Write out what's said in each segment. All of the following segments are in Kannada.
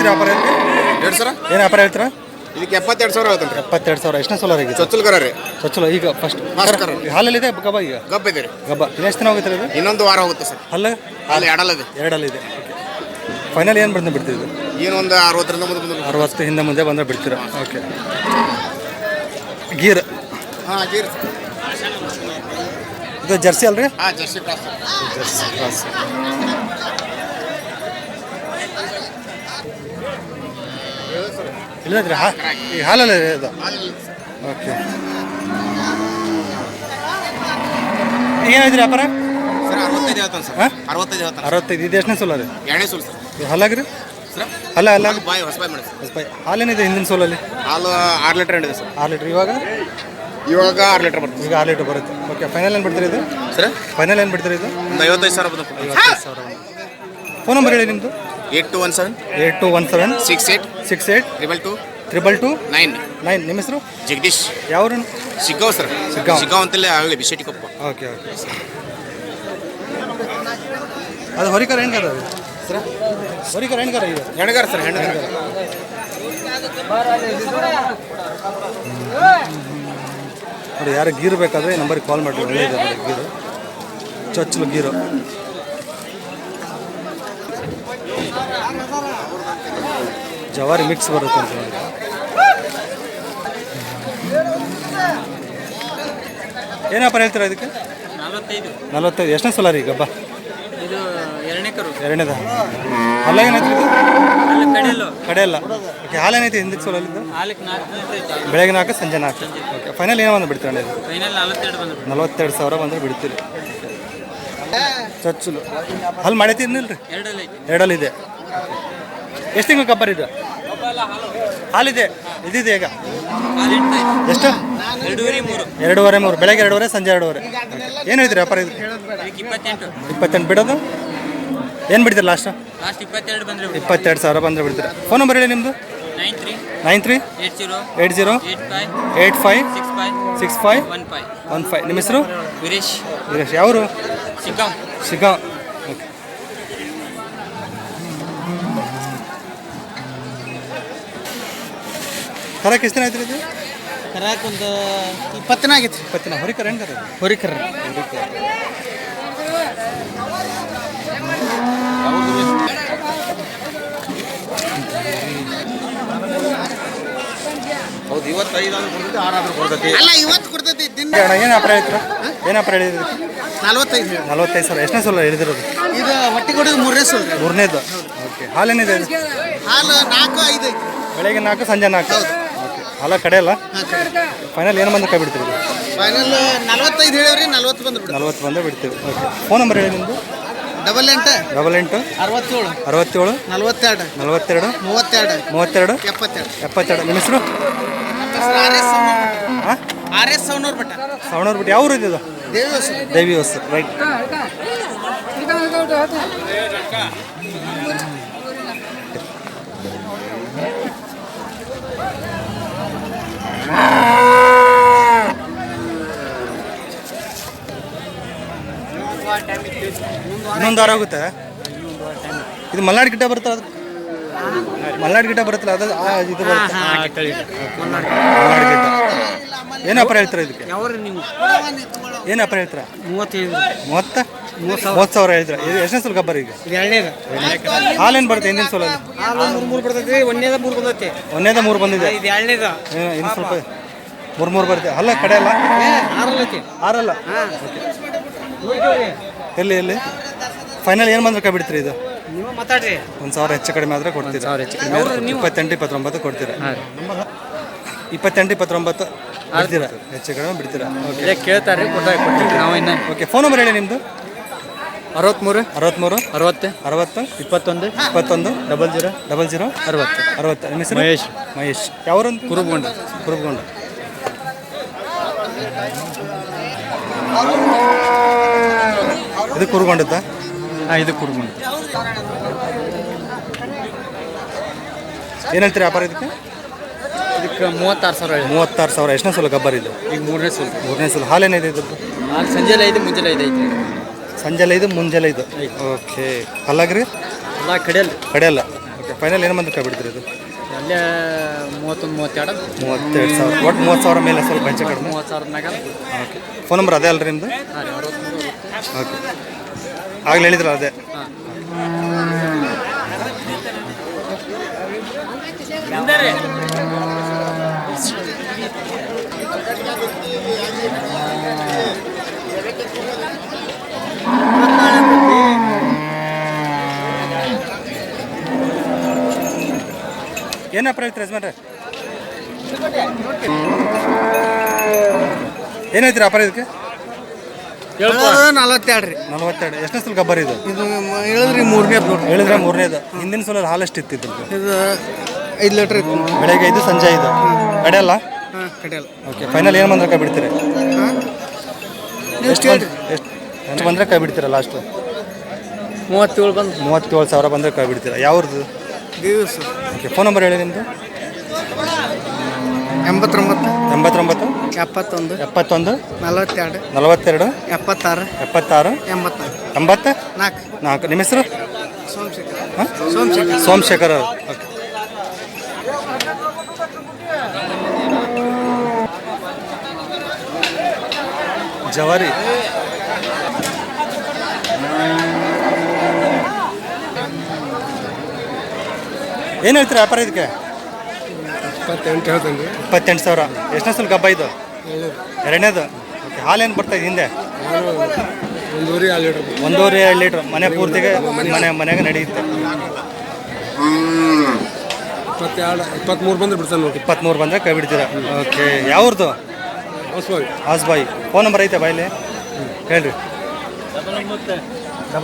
ಏನಾಯ್ತು ವ್ಯಾಪಾರ ಇದಕ್ಕೆ? 2 ಸಾವಿರ ಏನು ವ್ಯಾಪಾರ ಹೇಳ್ತೀರಾ? ಇದಕ್ಕೆ 72,000 ಹೇಳ್ತಾನೆ ರೀ. 72,000. ಎಷ್ಟನೇ ಸೋಲಾರ್ ಈಗ? ಚೊಚ್ಚಲ್ ಕರ ರೀ. ಚೊಚ್ಚಲು ಈಗ ಫಸ್ಟ್ ಕರ ಹಾಲಲ್ಲಿದೆ ಗಬ್ಬ ಈಗ? ಗಬ್ಬ ಇದೆ ರೀ. ಗಬ್ಬ ಇನ್ನು ಎಷ್ಟು ದಿನ ಹೋಗುತ್ತೆ ಇದು? ಇನ್ನೊಂದು ವಾರ ಹೋಗುತ್ತೆ ಸರ್. ಹಲ್ಲು ಅಲ್ಲಿ ಎರಡಲ್ಲದೆ ಎರಡಲ್ಲಿದೆ. ಫೈನಲ್ ಏನು ಬಂದು ಬಿಡ್ತೀವಿ? ಏನೊಂದು 60ರಿಂದ ಮುಂದೆ ಬಂದು 60 ಹಿಂದೆ ಮುಂದೆ ಬಂದರೆ ಬಿಡ್ತೀರಾ? ಓಕೆ. ಗೀರ್ ಹಾಂ ಗೀರ್ ಇದು ಜರ್ಸಿ ಅಲ್ರಿ? ಹಾಂ ಜರ್ಸಿ ಕ್ರಾಸ್. Jersey cross. ಇಲ್ಲದ್ರಿ ಈ ಹಾಲಲ್ಲಿ ಇದು. ಓಕೆ. ಏನಾಯ್ತು ವ್ಯಾಪಾರ? ಸರ್ 65 ಹೇಳ್ತಾನೆ ಸರ್. ಹಾಂ 65 ಹೇಳ್ತಾನೆ. 65. ಇದು ಎಷ್ಟನೇ ಸೋಲ ರೀ? 2ನೇ ಸೋಲ್ ಸರ್. ಹಾಲಾಗ್ರಿ? ಸರ್ ಅಲ್ಲ ಅಲ್ಲ ಬಾಯ್ ಹೊಸಬಾಯ್ ಮಾಡಿ ಹೊಸಬಾಯಿ. ಹಾಲೇನಿದೆ ಹಿಂದಿನ ಸೋಲಲ್ಲಿ? ಹಾಲು 6 ಲೀಟರ್ ಹಿಡಿದೆ ಸರ್. 6 ಲೀಟ್ರ್. ಇವಾಗ 6 ಲೀಟರ್ ಬರ್ತದೆ. ಈಗ 6 ಲೀಟ್ರ್ ಬರುತ್ತೆ. ಓಕೆ. ಫೈನಲ್ ಏನು ಬಿಡ್ತೀರಿ ಇದು? ಸರ್ ಫೈನಲ್ ಏನು ಬಿಡ್ತೀರಿ ಇದು? ಒಂದು 55,000 ಬಂದು 55,000. ಫೋನ್ ನಂಬರ್ ಹೇಳಿ ನಿಮ್ಮದು? 8217 8217 68 68 222 222 9. ನಿಮ್ಮ ಹೆಸರು? ಜಗದೀಶ್. ಯಾವ್ರು? ಶಿಗ್ಗಾಂವ್ ಸರ್. ಶಿಗ್ಗಾಂವ್ ಅಂತಲೇ ಆಗಲಿ ಬಿಶೆಟ್ಟಿ ಕೊಪ್ಪ. Okay okay. ಅದು ಹೊರಿಕರ ಹೆಣ್ಗಾರ ಅದು? ಸರ್ ಹೊರಿಕರ ಹೆಣ್ಗಾರ ಇದು? ಹೆಣ್ಗಾರ ಸರ್ ಹೆಣ್ಗಾರ. ನೋಡಿ, ಯಾರು ಗೀರು ಬೇಕಾದರೆ ಈ ನಂಬರಿಗೆ ಕಾಲ್ ಮಾಡಿರಿ. ಒಳ್ಳೆಯದು ನೋಡಿ ಗೀರು. ಚೊಚ್ಚಲು ಗೀರು. ಜವಾರಿ ಮಿಕ್ಸ್ ಬರುತ್ತೆ ಅಂತ ನೋಡಿ. ಏನು ವ್ಯಾಪಾರ ಹೇಳ್ತೀರಾ ಇದಕ್ಕೆ? 45. ಎಷ್ಟನೇ ಸೋಲಾರ್ ಈಗ ಗಬ್ಬ? ಇದು 2ನೇ ಕರು. 2ನೇದ. ಅಲ್ಲ ಏನೈತಿ ಇದು? ಕಡೆ ಅಲ್ಲ. ಓಕೆ. ಹಾಲೇನೈತಿ ಹಿಂದಕ್ಕೆ ಸೋಲಲ್ಲಿದ್ದು? ಹಾಲಿಗೆ 4 ಬೆಳಗ್ಗೆ 4 ಸಂಜೆ 4. ಓಕೆ. ಫೈನಲ್ ಏನೋ ಬಂದು ಬಿಡ್ತೀರಾ? ಫೈನಲ್ 42 ಬಂದು 42,000 ಬಂದರೆ ಬಿಡ್ತೀರಿ. ಚೊಚ್ಚಲು ಹಲ್ ಮಾಡೈತಿ ಇನ್ನಿಲ್ಲ ರೀ? ಎರಡಲ್ಲಿದೆ. ಎಷ್ಟು ತಿಂಗಳು ಕಬ್ಬರ್ ಇದು? ಹಾಲಿದೆ. ಇದಿದೆ ಈಗ ಎಷ್ಟು? 2.5 3. ಬೆಳಗ್ಗೆ 2.5 ಸಂಜೆ 2.5. ಏನು ಹೇಳ್ತೀರಿ ವ್ಯಾಪಾರ ಇದು? 28 ಬಿಡೋದು? ಏನು ಬಿಡ್ತೀರಿ ಲಾಸ್ಟ್? 22,000 ಬಂದರೆ ಬಿಡ್ತೀರಿ. ಫೋನ್ ನಂಬರ್ ಹೇಳಿ ನಿಮ್ಮದು? 93 80 85 65 15. ನಿಮ್ಮ ಹೆಸರು? ವೀರೇಶ್. ಯಾವರು? ಶಿಗ್ಗಾಂವ್. ಓಕೆ. ಕರಕ್ಕೆ ಎಷ್ಟು ದಿನ ಆಯ್ತು ಇದು? ಕರಾಕ್ ಒಂದು 20 ದಿನ ಆಗೈತಿ. 20 ದಿನ. ಹೊರಿಕರ ಹೆಂಗೆ ಕರ? ಹೊರಿಕರ. ಹೌದು 25 ಕೊಡ್ತೈತಿ 6 ಕೊಡ್ತೈತಿ. ಅಲ್ಲ ಇವತ್ತು ಕೊಡ್ತೈತಿ ದಿನ. ಏನು ವ್ಯಾಪಾರ ಹೇಳ್ತೀರಾ? ಏನು ವ್ಯಾಪಾರ ಹೇಳಿದ್ರಿ? 45,000. ಎಷ್ಟನೇ ಸೋಲ ಹೇಳಿದಿರೋದು? ಇದು ಹೊಟ್ಟೆ ಕೊಡೋದು 3ನೇ ಸೋಲ್. 3ನೇದು. ಓಕೆ. ಹಾಲೇನಿದೆ ಇದು? ಹಾಲು 4 5 ಐತಿ. ಬೆಳಗ್ಗೆ 4 ಸಂಜೆ 4. ಓಕೆ. ಹಾಲ ಕಡೆ ಅಲ್ಲ? ಫೈನಲ್ ಏನು ಬಂದು ಕೈ ಬಿಡ್ತೀವಿ? ಫೈನಲ್ 45 ಹೇಳಿವ್ರಿ. 40 ಬಂದು ಬಿಡ್ತೀವಿ. 40 ಬಂದು ಬಿಡ್ತೀವಿ. ಓಕೆ. ಫೋನ್ ನಂಬರ್ ಹೇಳಿ ನಿಮ್ಮದು? 88 88 67 67 42 42 32 32 72. ನಿಮ್ಮ ಹೆಸರು? ಹಾಂ RS ಸವಣೂರು ಬೆಟ್ಟ. ಸವಣೂರು ಬಿಟ್ಟು ಯಾವ ಊರು ಇದು? ದೇವಿ ಹೊಸ. ರೈಟ್. ಇನ್ನೊಂದು ವಾರ ಹೋಗುತ್ತೆ. ಇದು ಮಲ್ನಾಡು ಗಿಡ್ಡ ಬರುತ್ತೆ. ಅದು ಮಲ್ನಾಡು ಗಿಡ್ಡ ಬರುತ್ತಲ್ಲ ಅದು ಇದು ಬರುತ್ತೆ. ಮಲ್ನಾಡು ಗಿಡ್ಡ. ಏನು ವ್ಯಾಪಾರ ಹೇಳ್ತೀರಾ ಇದಕ್ಕೆ? ಏನು ವ್ಯಾಪಾರ ಹೇಳ್ತೀರಾ? 30,000 ಹೇಳ್ತೀರಾ? ಇದು ಎಷ್ಟನೇ ಸಲ ಗಬ್ಬರ್ ಈಗ? ಹಾಲೇನು ಬರುತ್ತೆ ಹಿಂದಿನ ಸೋಲಲ್ಲಿ? 3 ಬರ್ತೈತಿ. 1ನೇದ 3 ಬಂದೈತಿ. 1ನೇದ 3 ಬಂದಿದೆ. ಇದು 2ನೇದ ಇನ್ನು ಸ್ವಲ್ಪ 3 ಬರುತ್ತೆ. ಅಲ್ಲ ಕಡೆ ಅಲ್ಲ? 6 ಎಲ್ಲಿ ಫೈನಲ್ ಏನು ಬಂದ್ರೆ ಕೈ ಬಿಡ್ತೀರಿ ಇದು? ನೀವು ಮಾತಾಡ್ರಿ. 1,000 ಹೆಚ್ಚು ಕಡಿಮೆ ಆದರೆ ಕೊಡ್ತೀರಾ? 28 29 ಕೊಡ್ತೀರಾ? 28 29 ಬಿಡ್ತೀರಾ? ಹೆಚ್ಚು ಕಡಿಮೆ ಬಿಡ್ತೀರಾ? ಓಕೆ. ಕೇಳ್ತಾರೆ ನಾವು ಇನ್ನ. ಓಕೆ. ಫೋನ್ ನಂಬರ್ ಹೇಳಿ ನಿಮ್ಮದು? 63 63 60 60 21 21 00 00 60. ನಿಮ್ಮ ಹೆಸರು? ಮಹೇಶ್. ಯಾವ್ರಂತ? ಕುರುಬಗೊಂಡ. ಇದು ಕುರುಗೊಂಡದ್ದಾ? ಹಾಂ ಇದು ಕುರುಬಗೊಂಡ. ಏನು ಹೇಳ್ತೀರಿ ವ್ಯಾಪಾರ ಇದಕ್ಕೆ? ಇದಕ್ಕೆ 36,000. 36,000. ಎಷ್ಟನೇ ಸಲ ಗಬ್ಬರ್ ಇದು? ಈಗ 3ನೇ ಸೋಲ್. 3ನೇ ಸಲ. ಹಾಲೇನಿದೆ ಇದ್ದದ್ದು? ಹಾಲು ಸಂಜೆಲೆ 5 ಮುಂಜಾನೆ 5 ಐತಿ. ಸಂಜೆಲೆ 5 ಮುಂಜಾನೆ 5. ಓಕೆ. ಕಲ್ಲಾಗ್ರಿ? ಎಲ್ಲ ಕಡೆಯಲ್ಲ. ಕಡೆಯಲ್ಲ. ಓಕೆ ಫೈನಲ್ ಏನು ಬಂದ್ರೆ ಕೈ ಬಿಡ್ತೀರಿ ಇದು ಅಲ್ಲೇ 31-32 32,000 ಒಟ್ಟು 30,000 ಮೇಲೆ ಸ್ವಲ್ಪ ಹೆಚ್ಚು ಕಡಿಮೆ 30,000 ಮ್ಯಾಗ ಓಕೆ ಫೋನ್ ನಂಬರ್ ಅದೇ ಅಲ್ರಿ ನಿಮ್ಮದು ಹಾಂ ರೀ 63 ಓಕೆ ಆಗಲೇ ಹೇಳಿದ್ರಲ್ಲ ಅದೇ ಏನು ವ್ಯಾಪಾರ ಹೇಳ್ತೀರಿ ಯಜಮಾನ್ರೆ ಏನೈತ್ರಿ ವ್ಯಾಪಾರ ಇದಕ್ಕೆ 42 ರೀ 42 ಎಷ್ಟನೇ ಸಲ ಗಬ್ಬರ್ ಇದು ಇದು ಹೇಳಿದ್ರಿ 3ನೇ ಹೇಳಿದ್ರೆ 3ನೇದು ಹಿಂದಿನ ಸಲ ಹಾಲು ಎಷ್ಟು ಇತ್ತಿದ್ದು ಇದು 5 ಲೀಟ್ರ್ ಇತ್ತು ಬೆಳಗ್ಗೆ 5 ಸಂಜೆ 5 ಕಡೆಯಲ್ಲ ಹಾಂ ಕಡೆಯಲ್ಲ ಓಕೆ ಫೈನಲ್ ಏನು ಬಂದ್ರೆ ಕೈ ಬಿಡ್ತೀರಿ ಎಷ್ಟು ಹೇಳ್ರಿ ಎಷ್ಟು ಬಂದರೆ ಕೈ ಬಿಡ್ತೀರಾ ಲಾಸ್ಟು 37 ಬಂದು 37,000 ಬಂದರೆ ಕೈ ಬಿಡ್ತೀರಾ ಯಾವ್ದು ದಿವಸ ಓಕೆ ಫೋನ್ ನಂಬರ್ ಹೇಳಿ ನಿಮ್ಮದು 89 89 71 71 42 42 76 76 84 4 ನಿಮ್ಮ ಹೆಸರು ಸೋಮಶೇಖರ್ ಹಾಂ ಸೋಮಶೇಖರ್ ಸೋಮಶೇಖರ್ ಓಕೆ ಜವಾರಿ ಏನು ಹೇಳ್ತೀರಾ ವ್ಯಾಪಾರ ಇದಕ್ಕೆ 28 ಹೇಳ್ತೇನೆ ರೀ 28,000 ಎಷ್ಟನೇ ಸಲ ಗಬ್ಬ ಇದು ಎರಡನೇದು ಓಕೆ ಹಾಲೇನು ಬರ್ತಾಯಿದೆ ಹಿಂದೆ 1.5 ಲೀಟ್ರ್ 1.5-2 ಲೀಟ್ರ್ ಮನೆ ಪೂರ್ತಿಗೆ ಮನೆಗೆ ನಡೆಯುತ್ತೆ 23 ಬಂದ್ರೆ ಬಿಡ್ತಾನೆ ನೋಡಿ 23 ಬಂದರೆ ಕೈ ಬಿಡ್ತೀರಾ ಓಕೆ ಯಾವ್ದು ಹಾಸ್ಬಾಯಿ ಫೋನ್ ನಂಬರ್ ಐತೆ ಬಾಯಲ್ಲಿ ಹೇಳ್ರಿ 99 00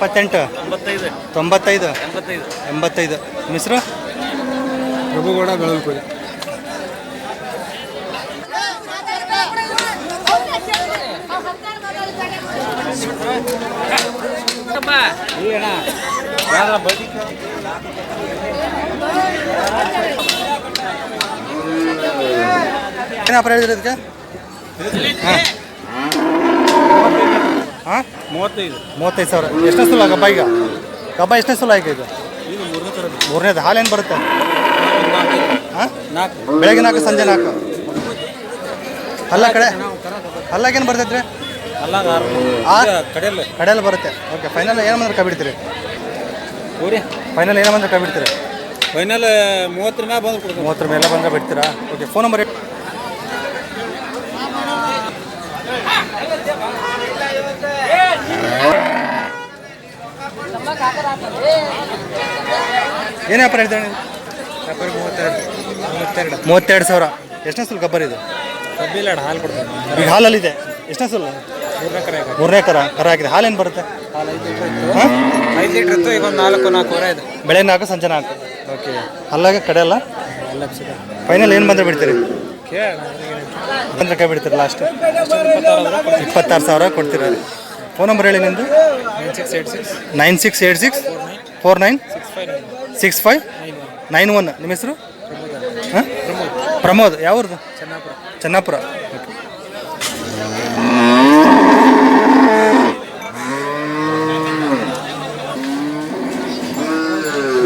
78 95 85 ನಿಮ್ಮ ಹೆಸರು ಪ್ರಭುಗೌಡ ಬೆಳಲ್ಪುರಿ ಏನು ವ್ಯಾಪಾರ ಹೇಳಿದ್ರಿ ಇದಕ್ಕೆ ಹಾಂ 35,000 ಎಷ್ಟನೇ ಸಲ ಗಬ್ಬ ಈಗ ಗಬ್ಬ ಎಷ್ಟನೇ ಸಲ ಈಗ ಇದು ಮೂರನೇದು ಹಾಲೇನು ಬರುತ್ತೆ ಹಾಂ ಬೆಳಗ್ಗೆ 4 ಸಂಜೆ 4 ಅಲ್ಲ ಅಲ್ಲಾಗೇನು ಬರ್ತೈತ್ರಿ ಕಡೆಯಲ್ಲಿ ಬರುತ್ತೆ ಓಕೆ ಫೈನಲ್ ಏನು ಬಂದ್ರೆ ಕೈ ಬಿಡ್ತೀರಿ ಫೈನಲ್ ಏನು ಬಂದ್ರೆ ಕೈ ಬಿಡ್ತೀರಿ ಫೈನಲ್ 30 ಮ್ಯಾಗ ಬಂದು ಕೊಡ್ತೀವಿ 30 ಮೇಲೆ ಬಂದರೆ ಬಿಡ್ತೀರಾ ಓಕೆ ಫೋನ್ ನಂಬರ್ ಏನು ವ್ಯಾಪಾರ ಹೇಳ್ತಾನೆ 32,000 ಎಷ್ಟನೇ ಸಲ ಗಬ್ಬರ್ ಇದು ಹಾಲು ಕೊಡ್ತಾರೆ ಈಗ ಹಾಲಲ್ಲಿದೆ ಎಷ್ಟನೇ ಸಲ 3ನೇ ಕರ ಹಾಕಿದೆ ಹಾಲೇನು ಬರುತ್ತೆ ಹಾಂ 5 ಲೀಟ್ರ್ ಇತ್ತು ಈಗ ಒಂದು 4-4 ಇದೆ ಬೆಳಗ್ಗೆ 4 ಸಂಜೆ 4 ಓಕೆ ಅಲ್ಲಾಗೆ ಕಡೆ ಅಲ್ಲ ಫೈನಲ್ ಏನು ಬಂದರೆ ಬಿಡ್ತೀರಿ ಬಂದರೆ ಕೈ ಬಿಡ್ತೀರಿ ಲಾಸ್ಟ್ 26,000 ಕೊಡ್ತೀರಾ ಫೋನ್ ನಂಬರ್ ಹೇಳಿ ನಿಮ್ಮದು 9686 496591 ನಿಮ್ಮ ಹೆಸರು ಹಾಂ ಪ್ರಮೋದ್ ಯಾವ್ದು ಚೆನ್ನಾಪುರ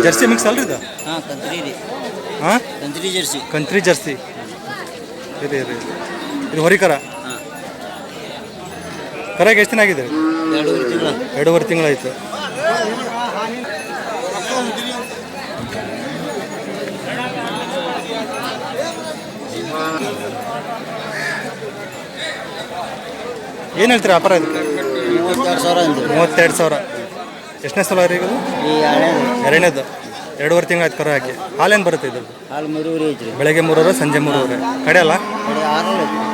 ಜರ್ಸಿ ಮಿಕ್ಸ್ ಅಲ್ರಿ ಇದು ಹಾಂ ಕಂತ್ರಿ ರೀ ಹಾಂ ಕಂತ್ರಿ ಜರ್ಸಿ ಕಂತ್ರಿ ಜರ್ಸಿ ಇದೆ ಇದು ಹೊರಿಕರ ಹಾಂ ಕರಾಗೆ ಎಷ್ಟು ದಿನ ಆಗಿದೆ 2.5 ತಿಂಗಳು 2.5 ತಿಂಗಳಾಯ್ತು ಏನು ಹೇಳ್ತೀರಿ ವ್ಯಾಪಾರ ಇದಕ್ಕೆ 32,000 ಎಷ್ಟನೇ ಸಲ ರೀ ಇದು ಎರಡನೇದು 2.5 ತಿಂಗಳು ಆಯ್ತು ಕರ ಹಾಕಿ ಹಾಲೇನು ಬರುತ್ತೆ ಇದು ಹಾಲು 3 ಐತ್ರಿ ಬೆಳಗ್ಗೆ 3 ಸಂಜೆ 3 ಕಡೆ ಅಲ್ಲ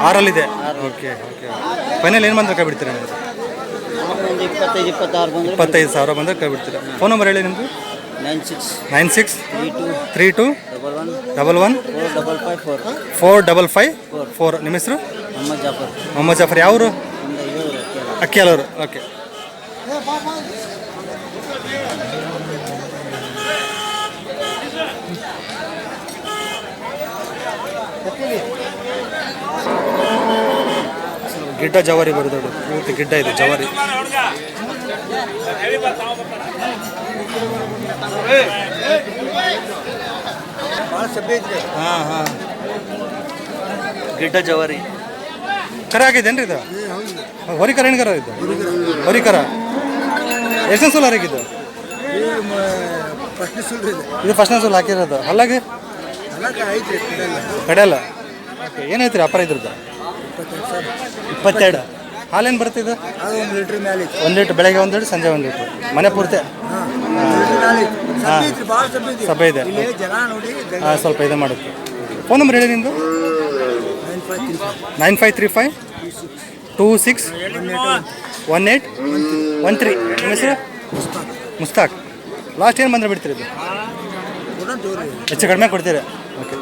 6ರಲ್ಲಿದೆ ಓಕೆ ಫೈನಲ್ ಏನು ಬಂದ್ರೆ ಕೈ ಬಿಡ್ತೀರಾ ನೀವು 25,000 ಬಂದರೆ ಕೈ ಬಿಡ್ತೀರಾ ಫೋನ್ ನಂಬರ್ ಹೇಳಿ ನಿಮ್ಮದು 96 32 11 4554 ನಿಮ್ಮ ಹೆಸರು ಮೊಹಮ್ಮದ್ ಜಾಫರ್ ಯಾವರು ಅಕ್ಕಿಯಲ್ಲವರು ಓಕೆ ಗಿಡ್ಡ ಜವಾರಿ ಬರೋದು ಪೂರ್ತಿ ಗಿಡ್ಡ ಇದೆ ಜವಾರಿ ಹಾಂ ಹಾಂ ಗಿಡ್ಡ ಜವಾರಿ ಕರ ಆಗಿದ್ದೇನ್ರಿ ಇದು ಹೊರಿಕರ ಹೆಣ್ಕರ ಇದು ಹೊರಿಕರ ಎಷ್ಟನೇ ಸೋಲ್ ಹರಿಗಿದ್ದು ಇದು ಫಸ್ಟ್ನೇ ಸೋಲ್ ಹಾಕಿರೋದು ಅಲ್ಲಾಗಿ ಕಡೆಯಲ್ಲ ಓಕೆ ಏನೈತೆ ರೀ ಅಪ್ಪರ ಇದ್ರದ್ದು 22 ಹಾಲೇನು ಬರುತ್ತೆ ಇದು 1 ಲೀಟ್ರ್ ಬೆಳಗ್ಗೆ 1 ಲೀಟ್ರ್ ಸಂಜೆ 1 ಲೀಟ್ರ್ ಮನೆ ಪೂರ್ತಿ ಹಾಂ ಸಭೆ ಇದೆ ಹಾಂ ಸ್ವಲ್ಪ ಇದು ಮಾಡುತ್ತೆ ಫೋನ್ ನಂಬರ್ ಹೇಳಿ ನಿಮ್ಮದು 9535261813 ನಿಮ್ಮ ಹೆಸರು ಮುಸ್ತಾಕ್ ಲಾಸ್ಟ್ ಏನು ಬಂದರೆ ಬಿಡ್ತೀರಿ ಇದು ಹೆಚ್ಚು ಕಡಿಮೆ ಕೊಡ್ತೀರಾ ಓಕೆ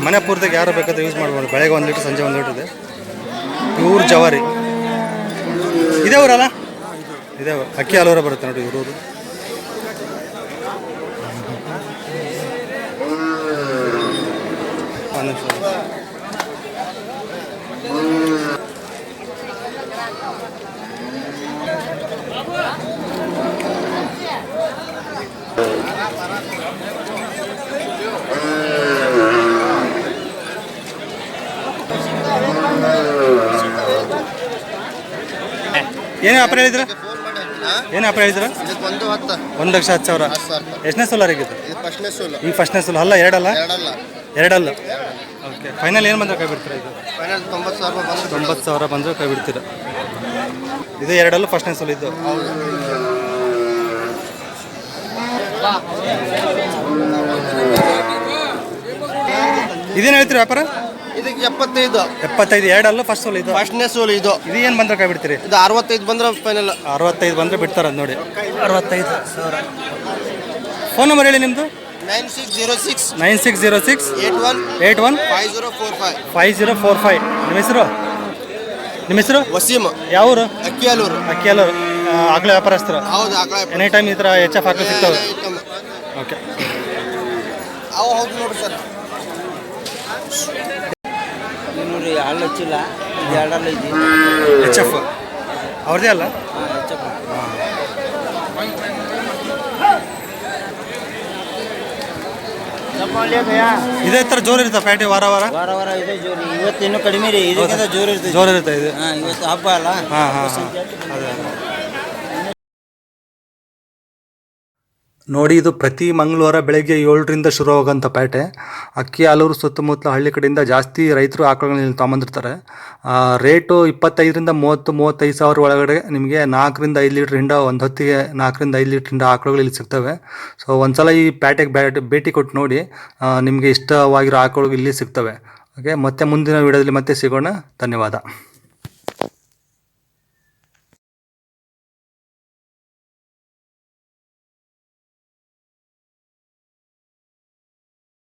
ಮನೆ ಪೂರ್ತಿಗೆ ಯಾರು ಬೇಕಾದ್ರೆ ಯೂಸ್ ಮಾಡ್ಬೋದು ಬೆಳಗ್ಗೆ 1 ಲೀಟ್ರ್ ಸಂಜೆ 1 ಲೀಟ್ರ್ ಇದೆ ಇವ್ರ ಜವಾರಿ ಇದೇ ಊರಲ್ಲ ಇದೇ ಅಕ್ಕಿ ಹಾಲೂರ ಬರುತ್ತೆ ನೋಡಿ ಇವ್ರೂರು ಏನು ವ್ಯಾಪಾರ ಹೇಳಿದ್ರ ಏನು ವ್ಯಾಪಾರ ಹೇಳಿದ್ರ 1,10,000 ಎಷ್ಟನೇ ಸೋಲಾರ್ ಆಗಿತ್ತು ಈಗ ಫಸ್ಟ್ನೇ ಸೋಲ್ ಅಲ್ಲ ಎರಡಲ್ಲ ಓಕೆ ಫೈನಲ್ ಏನು ಬಂದ್ರೆ ಕೈ ಬಿಡ್ತೀರಾ ಇದು 90,000 ಬಂದರೆ ಕೈ ಬಿಡ್ತೀರಾ ಇದು ಎರಡಲ್ಲ ಫಸ್ಟ್ನೇ ಸೋಲ್ ಇದ್ದು ಇದೇನು ಹೇಳ್ತೀರಿ ವ್ಯಾಪಾರ ಇದಕ್ಕೆ 75 ಎರಡಲ್ಲ ಫಸ್ಟ್ ಸೋಲ್ ಇದು ಫಸ್ಟ್ನೇ ಸೋಲು ಇದು ಏನು ಬಂದ್ರೆ ಕೈ ಬಿಡ್ತೀರಿ ಇದು 65 ಬಂದ್ರೆ ಫೈನಲ್ 65 ಬಂದರೆ ಬಿಡ್ತಾರೆ ನೋಡಿ 65,000 ಫೋನ್ ನಂಬರ್ ಹೇಳಿ ನಿಮ್ಮದು 9606 81 5045 ನಿಮ್ಮ ಹೆಸರು ವಸೀಮ್ ಯಾವ ಊರು ಅಕ್ಕಿ ಹಾಲೂರು ಆಗ್ಲೇ ವ್ಯಾಪಾರಸ್ಥರು ಹೌದು ಎನಿ ಟೈಮ್ ಈ ಥರ ಎಚ್ ಎಫ್ ಹಾಕಲು ಸಿಗ್ತವೆ ಓಕೆ ಅವು ಹೌದು ನೋಡಿ ಸರ್ ನೋಡಿ ಹಳ್ಳ ಹಚ್ಚಿಲ್ಲ ಇದು ಎರಡಲ್ಲ ಇದೆ ಎಚ್ ಎಫ್ ಅವ್ರದ್ದೇ ಅಲ್ಲ ಇದೇ ಥರ ಜೋರು ಇರುತ್ತೆ ಪ್ಯಾಟಿ ವಾರ ವಾರ ಇದೆ ಜೋರು ಇವತ್ತು ಇನ್ನೂ ಕಡಿಮೆ ರೀ ಇದಕ್ಕಿಂತ ಜೋರು ಇರ್ತದೆ ಇದು ಹಾಂ ಇವತ್ತು ಹಬ್ಬ ಅಲ್ಲ ಅದೇ ನೋಡಿ ಇದು ಪ್ರತಿ ಮಂಗಳವಾರ ಬೆಳಗ್ಗೆ 7ರಿಂದ ಶುರುವಾಗೋಂಥ ಪೇಟೆ ಅಕ್ಕಿ ಹಾಲೂರು ಸುತ್ತಮುತ್ತಲ ಹಳ್ಳಿ ಕಡೆಯಿಂದ ಜಾಸ್ತಿ ರೈತರು ಆಕಳುಗಳನ್ನ ಇಲ್ಲಿ ತೊಗೊಂಬಂದಿರ್ತಾರೆ ರೇಟು 25ರಿಂದ 30-35 ಸಾವಿರ ಒಳಗಡೆ ನಿಮಗೆ 4ರಿಂದ 5 ಲೀಟ್ರಿಂದ ಒಂದು ಹೊತ್ತಿಗೆ 4ರಿಂದ 5 ಲೀಟ್ರಿಂದ ಆಕಳುಗಳು ಇಲ್ಲಿ ಸಿಗ್ತವೆ ಸೊ ಒಂದ್ಸಲ ಈ ಪೇಟೆಗೆ ಭೇಟಿ ಕೊಟ್ಟು ನೋಡಿ ನಿಮಗೆ ಇಷ್ಟವಾಗಿರೋ ಆಕಳುಗಳು ಇಲ್ಲಿ ಸಿಗ್ತವೆ ಓಕೆ ಮತ್ತೆ ಮುಂದಿನ ವಿಡಿಯೋದಲ್ಲಿ ಮತ್ತೆ ಸಿಗೋಣ ಧನ್ಯವಾದ.